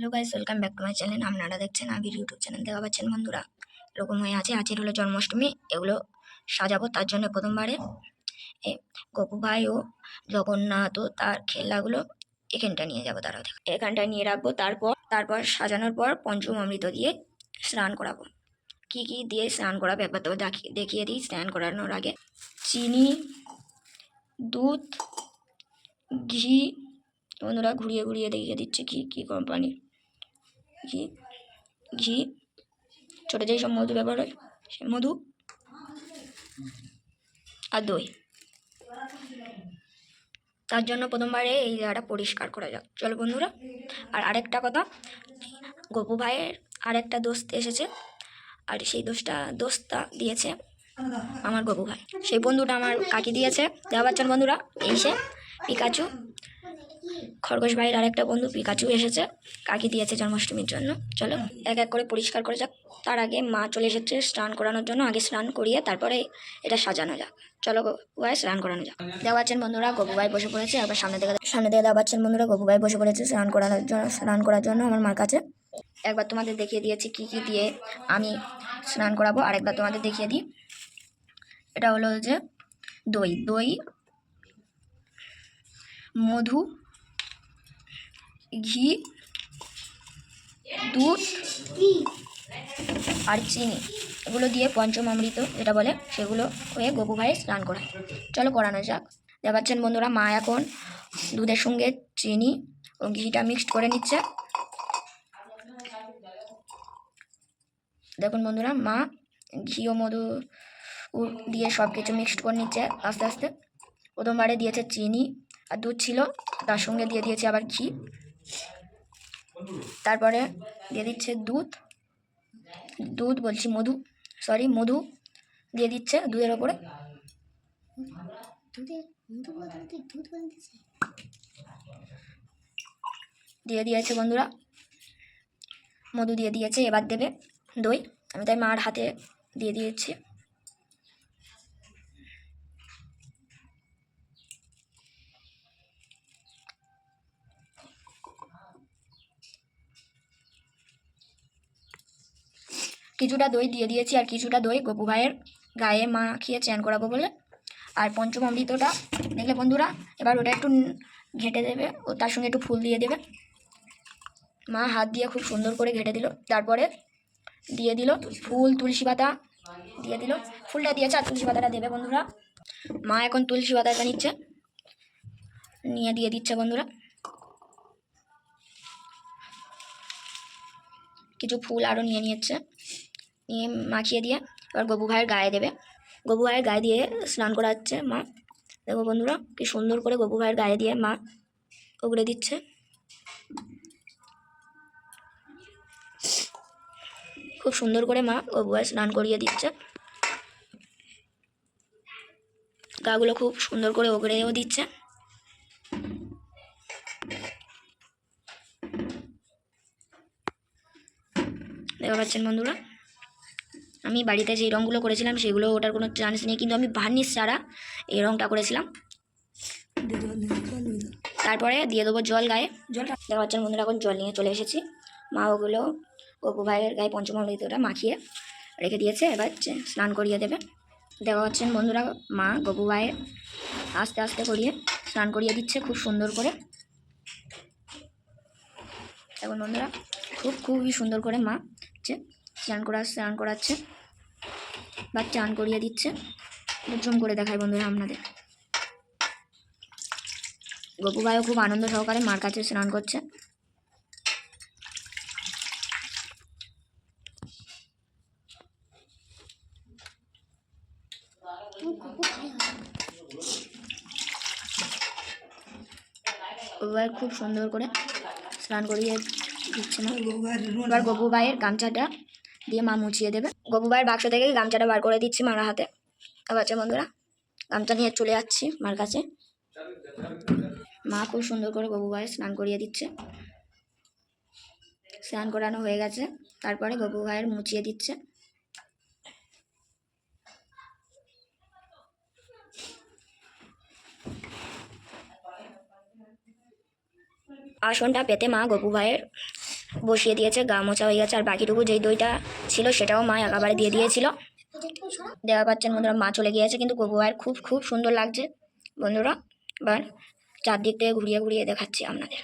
Hello guys, welcome back to my channel. আপনারা দেখছেন আবির YouTube channel. দেখা পাচ্ছেন বন্ধুরা, এরকম হয়ে আছে। আজকের হলো জন্মাষ্টমী, এগুলো সাজাবো। তার জন্য প্রথমবারে গপু ভাই ও জগন্নাথ ও তার খেলাগুলো এখানটা নিয়ে যাবো। তারা এখানটায় নিয়ে রাখবো। তারপর সাজানোর পর পঞ্চম অমৃত দিয়ে স্নান করাবো। কি কি দিয়ে স্নান করাবো একবার তো দেখিয়ে দিই। স্নান করানোর আগে চিনি, দুধ, ঘি, বন্ধুরা ঘুরিয়ে ঘুরিয়ে দেখিয়ে দিচ্ছে কি কি কোম্পানির ঘি। ঘি, ছোটো যেই সব মধু ব্যবহার হয় সে মধু, আর দই। তার জন্য প্রথমবারে এই জায়গাটা পরিষ্কার করা যাক। চলো বন্ধুরা। আর আরেকটা কথা, গপু ভাইয়ের আরেকটা দোস্ত এসেছে, আর সেই দোস্তা দিয়েছে আমার গপু ভাই। সেই বন্ধুটা আমার কাকি দিয়েছে। দেখা পাচ্ছেন বন্ধুরা, এই সে পিকাচু। খরগোশ ভাইয়ের আরেকটা বন্ধু পিকাচু এসেছে, কাকি দিয়েছে জন্মাষ্টমীর জন্য। চলো এক এক করে পরিষ্কার করে যাক। তার আগে মা চলে এসেছে স্নান করানোর জন্য। আগে স্নান করিয়ে তারপরে এটা সাজানো যাক। চলো গপু ভাই স্নান করানো যাক। দেখা পাচ্ছেন বন্ধুরা, গপু ভাই বসে পড়েছে। আবার সামনে থেকে দেখা পাচ্ছেন বন্ধুরা, গপু ভাই বসে পড়েছে স্নান করার জন্য আমার মার কাছে। একবার তোমাদের দেখিয়ে দিয়েছি কি কি দিয়ে আমি স্নান করাবো। আরেকবার তোমাদের দেখিয়ে দিই। এটা হলো যে দই, মধু, ঘি, দুধ আর চিনি, এগুলো দিয়ে পঞ্চম অমৃত যেটা বলে সেগুলো হয়ে গপু ভাইয়ের স্নান করায়। চলো করানো যাক। দেখতে পাচ্ছেন বন্ধুরা, মা এখন দুধের সঙ্গে চিনি ও ঘিটা মিক্সড করে নিচ্ছে। দেখুন বন্ধুরা, মা ঘি ও মধু দিয়ে সব কিছু মিক্সড করে নিচ্ছে আস্তে আস্তে। প্রথমবারে দিয়েছে চিনি আর দুধ ছিল, তার সঙ্গে দিয়ে দিয়েছে আবার ঘি। তারপরে দিয়ে দিচ্ছে মধু দিয়ে দিচ্ছে দুধের ওপরে। দিয়ে দিয়েছে বন্ধুরা, মধু দিয়ে দিয়েছে। এবার দেবে দই। আমি তাই মার হাতে দিয়ে দিয়েছি। কিছুটা দই দিয়ে দিয়েছি, আর কিছুটা দই গপু ভাইয়ের গায়ে মাখিয়ে চান করাবো বলে। আর পঞ্চম অমৃতটা দেখলে বন্ধুরা, এবার ওটা একটু ঘেঁটে দেবে ও তার সঙ্গে একটু ফুল দিয়ে দেবে। মা হাত দিয়ে খুব সুন্দর করে ঘেঁটে দিল। তারপরে দিয়ে দিল ফুল, তুলসী পাতা দিয়ে দিল। ফুলটা দিয়েছে আর তুলসী পাতাটা দেবে বন্ধুরা। মা এখন তুলসী পাতাটা নিয়ে দিয়ে দিচ্ছে বন্ধুরা। কিছু ফুল আরও নিয়ে নিয়ে মাখিয়ে দিয়ে এবার গপু ভাইয়ের গায়ে দেবে। গপু ভাইয়ের গায়ে দিয়ে স্নান করাচ্ছে মা। দেখো বন্ধুরা, কি সুন্দর করে গপু ভাইয়ের গায়ে দিয়ে মা ওগড়ে দিচ্ছে। খুব সুন্দর করে মা গপু ভাই স্নান করিয়ে দিচ্ছে। গাগুলো খুব সুন্দর করে ওগড়েও দিচ্ছে। দেখতে পাচ্ছেন বন্ধুরা, আমি বাড়িতে যেই রঙগুলো করেছিলাম সেগুলো ওটার কোনো চান্স নেই, কিন্তু আমি ভার্নিশ ছাড়া এই রঙটা করেছিলাম। তারপরে দিয়ে দেবো জল গায়ে। দেখতে পাচ্ছেন বন্ধুরা, এখন জল নিয়ে চলে এসেছি। মা ওগুলো গপু ভাইয়ের গায়ে পঞ্চম অমৃতটা মাখিয়ে রেখে দিয়েছে। এবার স্নান করিয়ে দেবে। দেখা পাচ্ছেন বন্ধুরা, মা গপু ভাইয়ের আস্তে আস্তে করিয়ে স্নান করিয়ে দিচ্ছে খুব সুন্দর করে। এখন বন্ধুরা খুবই সুন্দর করে মা স্নান করাচ্ছে বা চান করিয়ে দিচ্ছে। জুম করে দেখায় বন্ধুরা আপনাদের। গপু ভাইও খুব আনন্দ সহকারে মার কাছে স্নান করছে। গপু ভাই খুব সুন্দর করে স্নান করিয়ে দিচ্ছে না। এবার গপু ভাইয়ের গামছাটা দিয়ে মা মুছিয়ে দেবে। গপু ভাইয়ের বাক্স থেকে গামছাটা বার করে দিচ্ছি মার হাতে। আচ্ছা বন্ধুরা, গামছা নিয়ে চলে যাচ্ছি মার কাছে। মা খুব সুন্দর করে গপু ভাই স্নান করিয়ে দিচ্ছে। স্নান করানো হয়ে গেছে। তারপরে গপু ভাইয়ের মুছিয়ে দিচ্ছে। আসনটা পেতে মা গপু ভাইয়ের বসিয়ে দিয়েছে, গা মোছা হয়ে গেছে। আর বাকিটুকু যেই দইটা ছিল সেটাও মা একেবারে দিয়ে দিয়েছিল। দেখা পাচ্ছেন বন্ধুরা মা চলে গিয়েছে, কিন্তু গপু ভাইয়ের খুব খুব সুন্দর লাগছে বন্ধুরা। এবার চারদিক থেকে ঘুরিয়ে ঘুরিয়ে দেখাচ্ছি আপনাদের।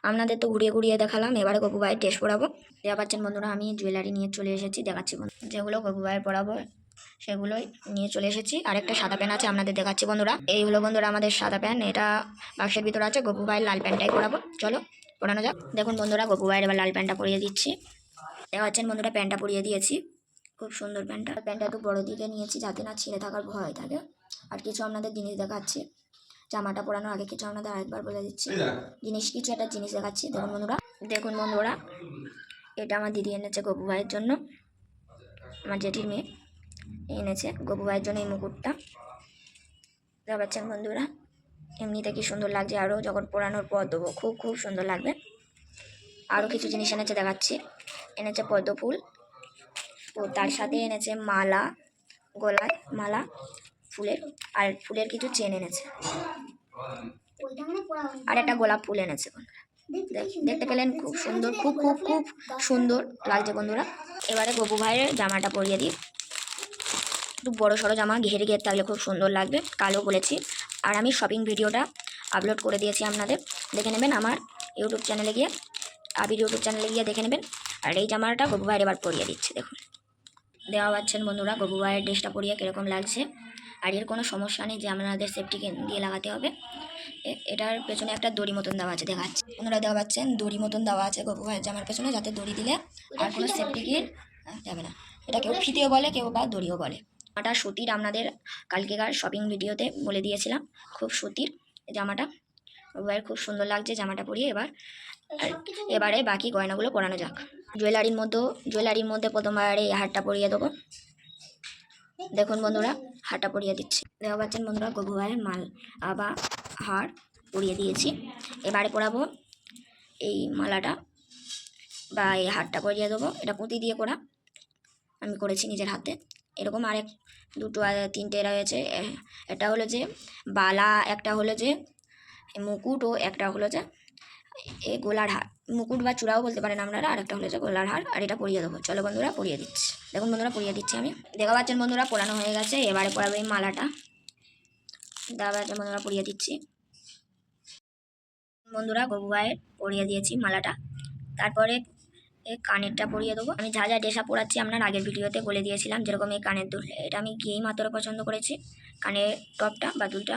আপনাদের তো ঘুরিয়ে ঘুরিয়ে দেখালাম, এবারে গপু ভাইয়ের টেস্ট পড়াবো। দেখা পাচ্ছেন বন্ধুরা আমি জুয়েলারি নিয়ে চলে এসেছি, দেখাচ্ছি বন্ধু। যেগুলো গপু ভাইয়ের পড়াবো সেগুলোই নিয়ে চলে এসেছি। আরেকটা সাদা প্যান আছে, আপনাদের দেখাচ্ছি বন্ধুরা। এই হলো বন্ধুরা আমাদের সাদা প্যান, এটা বাক্সের ভিতরে আছে। গপু ভাইয়ের লাল প্যানটাই পরাবো, চলো পরানো যাক। দেখুন বন্ধুরা গপু ভাইয়ের এবার লাল প্যানটা পরিয়ে দিচ্ছি। দেখা পাচ্ছেন বন্ধুরা প্যান্টটা পরিয়ে দিয়েছি, খুব সুন্দর প্যান্টটা। প্যান্টটা একটু বড়ো দিকে নিয়েছি যাতে না ছিঁড়ে থাকার ভয় থাকে। আর কিছু আপনাদের জিনিস দেখাচ্ছি, জামাটা পরানোর আগে কিছু আপনাদের আরেকবার বলে দিচ্ছি কিছু একটা জিনিস দেখাচ্ছি। দেখুন বন্ধুরা এটা আমার দিদি এনেছে গপু ভাইয়ের জন্য, আমার জেঠির মেয়ে এনেছে গপু ভাইয়ের জন্য এই মুকুটটা। দেখা পাচ্ছেন বন্ধুরা এমনিতে কি সুন্দর লাগছে, আরও যখন পরানোর পর দেবো খুব খুব সুন্দর লাগবে। আরও কিছু জিনিস এনেছে দেখাচ্ছি। এনেছে পদ্ম ফুল, ও তার সাথে এনেছে মালা, গলায় মালা ফুলের, আর ফুলের কিছু চেন এনেছে, আর একটা গোলাপ ফুল এনেছে বন্ধুরা। দেখতে পেলেন খুব সুন্দর, খুব খুব খুব সুন্দর লাগছে বন্ধুরা। এবারে গপু ভাইয়ের জামাটা পরিয়ে দিই, একটু বড়ো সড়ো জামা, ঘেরে ঘের থাকলে খুব সুন্দর লাগবে, কালো বলেছি। আর আমি শপিং ভিডিওটা আপলোড করে দিয়েছি, আপনাদের দেখে নেবেন আমার ইউটিউব চ্যানেলে গিয়ে, আবির ইউটিউব চ্যানেলে গিয়ে দেখে নেবেন। আর এই জামাটা গপু ভাইয়ের এবার পরিয়ে দিচ্ছি, দেখুন দেওয়া পাচ্ছেন বন্ধুরা গপু ভাইয়ের ড্রেসটা পরিয়ে কীরকম লাগছে। আর এর কোনো সমস্যা নেই যে আপনাদের সেফটিকে দিয়ে লাগাতে হবে। এটার পেছনে একটা দড়ি মতন দেওয়া আছে, দেখাচ্ছে বন্ধুরা। দেওয়া পাচ্ছেন দড়ি মতন দেওয়া আছে গপু ভাইয়ের জামার পেছনে, যাতে দড়ি দিলে আর কোনো সেফটিকে যাবে না। এটা কেউ ফিতেও বলে, কেউ বা দড়িও বলে। জামাটা সুতির, আপনাদের কালকেকার শপিং ভিডিওতে বলে দিয়েছিলাম, খুব সুতির জামাটা। গপু ভাইয়ের খুব সুন্দর লাগছে জামাটা পরিয়ে। এবারে বাকি গয়নাগুলো পরানো যাক। জুয়েলারির মধ্যে প্রথমবার এই হারটা পরিয়ে দেবো। দেখুন বন্ধুরা হারটা পরিয়ে দিচ্ছি। দেখা পাচ্ছেন বন্ধুরা গপু ভাইয়ের মাল বা হার পরিয়ে দিয়েছি। এবারে পরাবো এই মালাটা বা এই হারটা পরিয়ে দেবো। এটা পুঁতি দিয়ে করা, আমি করেছি নিজের হাতে। এরকম আরেক দুটো তিনটে রয়েছে, এটা হলো যে বালা, একটা হলো যে মুকুট, ও একটা হলো যে এই গোলার হার, মুকুট বা চূড়াও বলতে পারেন আপনারা। আর একটা হলো যে গোলার হার, আর এটা পরিয়ে দেবো। চলো বন্ধুরা পরিয়ে দিচ্ছি। দেখুন বন্ধুরা পরিয়ে দিচ্ছি আমি। দেখা পাচ্ছেন বন্ধুরা পরানো হয়ে গেছে। এবারে পরাবো এই মালাটা, দেখা পাচ্ছেন বন্ধুরা পরিয়ে দিচ্ছি। বন্ধুরা গপু ভাইয়ের পরিয়ে দিয়েছি মালাটা। তারপরে এই কানেরটা পরিয়ে দেবো। আমি যা যা ড্রেসআপ পরাচ্ছি আপনার আগের ভিডিওতে বলে দিয়েছিলাম, যেরকম এই কানের দুল, এটা আমি গিয়েই মাত্র পছন্দ করেছি। কানের টপটা বা দুলটা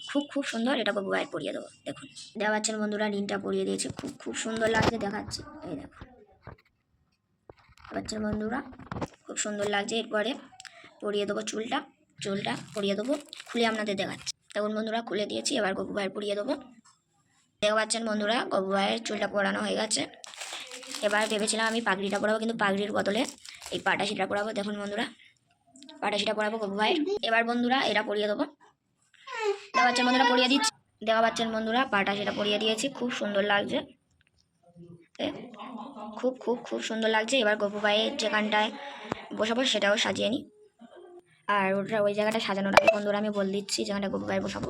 খুব খুব সুন্দর, এটা গপু ভাইয়ের পরিয়ে দেবো। দেখুন দেখা পাচ্ছেন বন্ধুরা রিনটা পরিয়ে দিয়েছি, খুব খুব সুন্দর লাগছে, দেখাচ্ছি এই দেখুন পাচ্ছেন বন্ধুরা খুব সুন্দর লাগছে। এরপরে পরিয়ে দেবো চুলটা পরিয়ে দেবো, খুলে আপনাদের দেখাচ্ছি। দেখুন বন্ধুরা খুলে দিয়েছি, এবার গপু ভাইয়ের পরিয়ে দেবো। দেখতে পাচ্ছেন বন্ধুরা গপু ভাইয়ের চুলটা পরানো হয়ে গেছে। এবার ভেবেছিলাম আমি পাগড়িটা পরাবো, কিন্তু পাগড়ির বদলে এই পাটাশিটা পরাবো। দেখুন বন্ধুরা পাটাশিটা পরাবো গপু ভাইয়ের। এবার বন্ধুরা এটা পরিয়ে দেবো। দেখা পাচ্ছেন বন্ধুরা পরিয়ে দিচ্ছি। দেখা পাচ্ছেন বন্ধুরা পাটাশিটা পরিয়ে দিয়েছি, খুব সুন্দর লাগছে, খুব খুব খুব সুন্দর লাগছে। এবার গপু ভাইয়ের যেখানটায় বসাবো সেটাও সাজিয়ে নিই। আর ওই জায়গাটা সাজানোর আগে বন্ধুরা আমি বলে দিচ্ছি যেখানটা গপু ভাইয়ের বসাবো।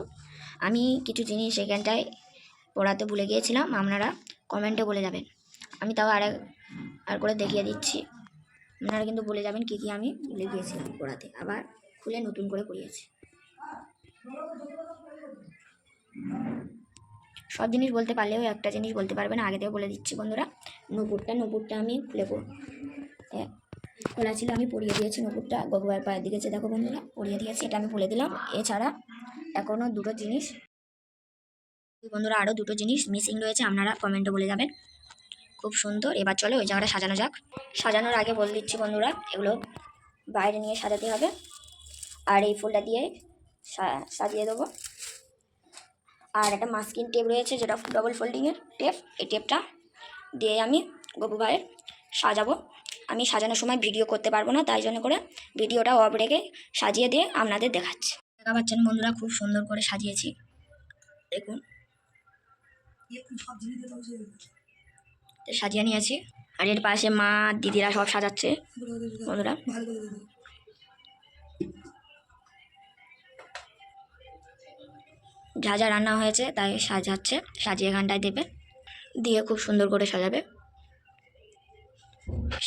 আমি কিছু জিনিস এখানটায় পড়াতে ভুলে গিয়েছিলাম, আপনারা কমেন্টে বলে যাবেন। আমি তাও আর করে দেখিয়ে দিচ্ছি, আপনারা কিন্তু বলে যাবেন কী কী আমি ভুলে গিয়েছিলাম পড়াতে। আবার খুলে নতুন করে পড়িয়েছি। সব জিনিস বলতে পারলেও একটা জিনিস বলতে পারবে না, আগে থেকে বলে দিচ্ছি বন্ধুরা। নূপুরটা আমি খুলে খোলা ছিল, আমি পরিয়ে দিয়েছি নূপুরটা। গপু ভাইয়ের পায়ের দিকে দেখো বন্ধুরা পরিয়ে দিয়েছি, এটা আমি বলে দিলাম। এছাড়া এখনও দুটো জিনিস বন্ধুরা, আরও দুটো জিনিস মিসিং রয়েছে, আপনারা কমেন্টে বলে যাবেন। খুব সুন্দর। এবার চলো ওই জায়গাটা সাজানো যাক। সাজানোর আগে বলে দিচ্ছি বন্ধুরা, এগুলো বাইরে নিয়ে সাজাতে হবে। আর এই ফুলটা দিয়ে সাজিয়ে দেবো। আর একটা মাস্কিং টেপ রয়েছে, যেটা ডবল ফোল্ডিংয়ের টেপ, এই টেপটা দিয়ে আমি গপু ভাইয়ের সাজাবো। আমি সাজানোর সময় ভিডিও করতে পারবো না, তাই জন্য করে ভিডিওটা অফ রেখে সাজিয়ে দিয়ে আপনাদের দেখাচ্ছি। দেখা পাচ্ছেন বন্ধুরা খুব সুন্দর করে সাজিয়েছি, দেখুন সাজিয়ে নিয়েছি। আর এর পাশে মা দিদিরা সব সাজাচ্ছে বন্ধুরা। যা যা রান্না হয়েছে তাই সাজাচ্ছে, সাজিয়ে এখানটায় দেবে, দিয়ে খুব সুন্দর করে সাজাবে।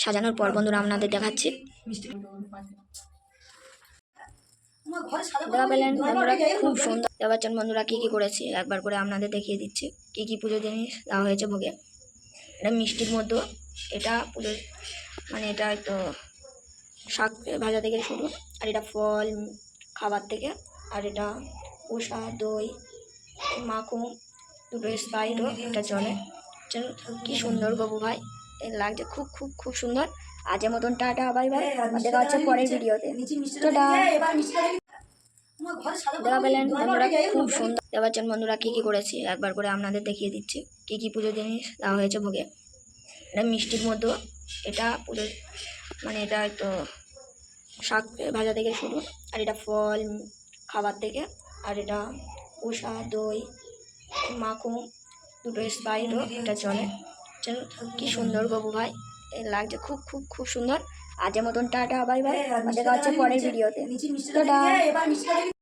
সাজানোর পর বন্ধুরা আপনাদের দেখাচ্ছি। দেখা পেলেন বন্ধুরা খুব সুন্দর। দেখতে পাচ্ছেন বন্ধুরা কী কী করেছি, একবার করে আপনাদের দেখিয়ে দিচ্ছি কী কী পুজো জিনিস দেওয়া হয়েছে ভোগে। এটা মিষ্টির মধ্যে, এটা পুজো মানে এটা তো শাক ভাজা থেকে শুরু, আর এটা ফল খাবার থেকে, আর এটা পোষা দই মাখন, দুটো স্প্রাইটও এটা চলে। কি সুন্দর গবু ভাই, লাগছে খুব খুব খুব সুন্দর। আজের মতন টাটা, বাই বাই, দেখা হচ্ছে পরের ভিডিওতে। টাটা। দেখা পেলেন বন্ধুরা খুব সুন্দর। দেখতে পাচ্ছেন বন্ধুরা কী কী করেছি, একবার করে আপনাদের দেখিয়ে দিচ্ছি কী কী পুজো জিনিস দেওয়া হয়েছে ভোগে। এটা মিষ্টির মধ্যে, এটা পুজো মানে এটা তো শাক ভাজা থেকে শুরু, আর এটা ফল খাবার থেকে, আর এটা পোষা দই মাখন, দুটো স্প্রাইটও এটা চলে। কি সুন্দর গবু ভাই, লাগছে খুব খুব খুব সুন্দর। আজের মতন টাটা, বাই বাই, দেখা হচ্ছে পরের ভিডিওতে। টাটা।